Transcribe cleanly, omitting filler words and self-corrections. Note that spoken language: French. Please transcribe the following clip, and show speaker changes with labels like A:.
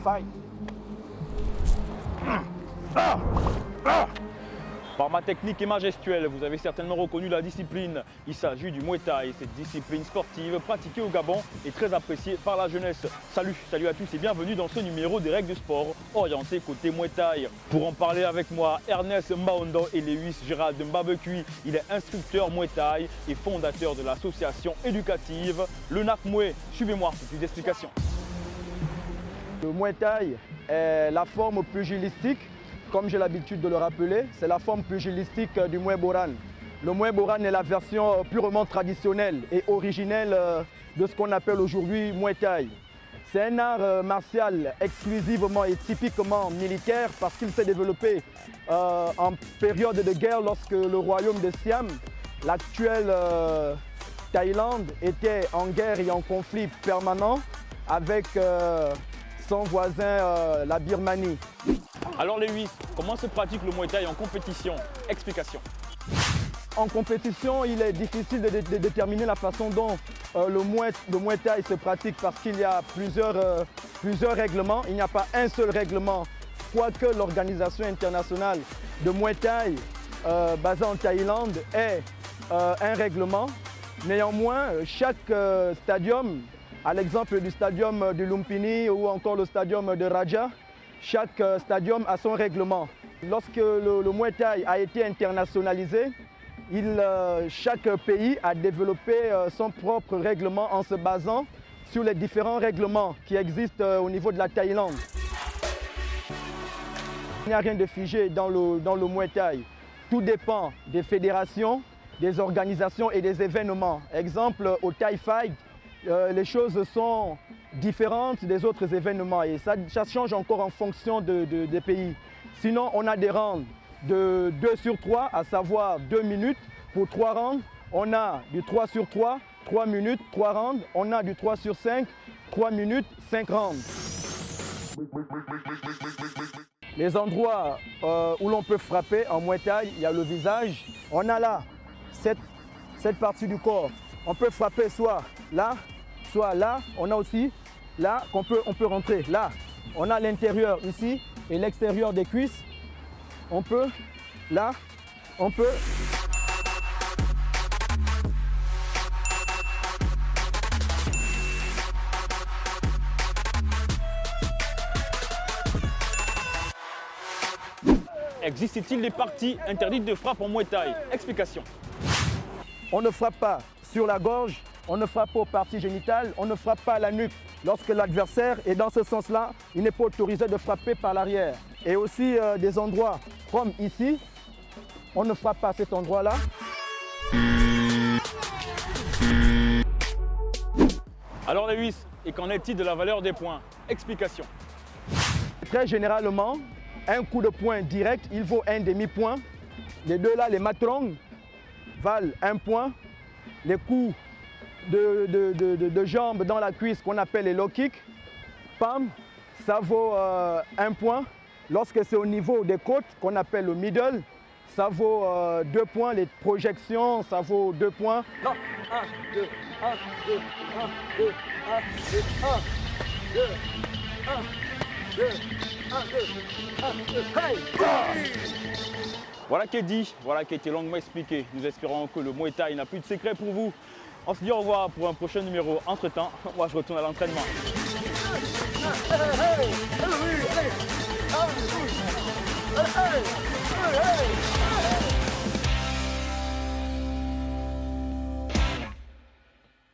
A: Fight.
B: Par ma technique et ma gestuelle, vous avez certainement reconnu la discipline. Il s'agit du Muay Thai. Cette discipline sportive pratiquée au Gabon et très appréciée par la jeunesse. Salut à tous et bienvenue dans ce numéro des règles du sport orienté côté Muay Thai. Pour en parler avec moi, Ernest Mbaondo et Lewis Gérald Mbabekui. Il est instructeur Muay Thai et fondateur de l'association éducative Le Nak Moué. Suivez-moi pour plus d'explications.
A: Le Muay Thai est la forme pugilistique. Comme j'ai l'habitude de le rappeler, c'est la forme pugilistique du Muay Boran. Le Muay Boran est la version purement traditionnelle et originelle de ce qu'on appelle aujourd'hui Muay Thai. C'est un art martial exclusivement et typiquement militaire parce qu'il s'est développé en période de guerre lorsque le royaume de Siam, l'actuelle Thaïlande, était en guerre et en conflit permanent avec son voisin la Birmanie.
B: Alors Lewis, comment se pratique le Muay Thai en compétition? Explication.
A: En compétition, il est difficile de déterminer la façon dont le Muay Thai se pratique parce qu'il y a plusieurs règlements. Il n'y a pas un seul règlement, quoique l'Organisation internationale de Muay Thai basée en Thaïlande ait un règlement. Néanmoins, chaque stadium, à l'exemple du stadium de Lumpini ou encore le stadium de Raja, chaque stadium a son règlement. Lorsque le Muay Thai a été internationalisé, chaque pays a développé son propre règlement en se basant sur les différents règlements qui existent au niveau de la Thaïlande. Il n'y a rien de figé dans le Muay Thai. Tout dépend des fédérations, des organisations et des événements. Exemple, au Thai Fight, les choses sont différentes des autres événements et ça change encore en fonction des pays. Sinon, on a des rounds de 2 sur 3, à savoir 2 minutes pour 3 rounds. On a du 3 sur 3, 3 minutes, 3 rounds. On a du 3 sur 5, 3 minutes, 5 rounds. Les endroits où l'on peut frapper en Muay Thai, il y a le visage. On a là, cette partie du corps. On peut frapper soit là, on a aussi là qu'on peut rentrer. Là, on a l'intérieur ici et l'extérieur des cuisses. On peut, là, on peut.
B: Existe-t-il des parties interdites de frappe en Muay Thai? Explication.
A: On ne frappe pas sur la gorge, on ne frappe pas aux parties génitales, on ne frappe pas à la nuque. Lorsque l'adversaire est dans ce sens-là, il n'est pas autorisé de frapper par l'arrière. Et aussi des endroits comme ici, on ne frappe pas à cet endroit-là.
B: Alors Lewis, et qu'en est-il de la valeur des points? Explication.
A: Très généralement, un coup de poing direct, il vaut un demi-point. Les deux là, les matrons, valent 1 point. Les coups de jambes dans la cuisse qu'on appelle les low kicks, pam, ça vaut 1 point. Lorsque c'est au niveau des côtes qu'on appelle le middle, ça vaut 2 points. Les projections, ça vaut 2 points. Non, 1, 2, 1, 2, 1, 2, 1, 2, 1, 2, 1, 2, 1, 2, 1, 2, hey!
B: Voilà qui est dit, voilà qui a été longuement expliqué. Nous espérons que le Muay Thai n'a plus de secret pour vous. On se dit au revoir pour un prochain numéro. Entre temps, moi je retourne à l'entraînement.
A: Hey!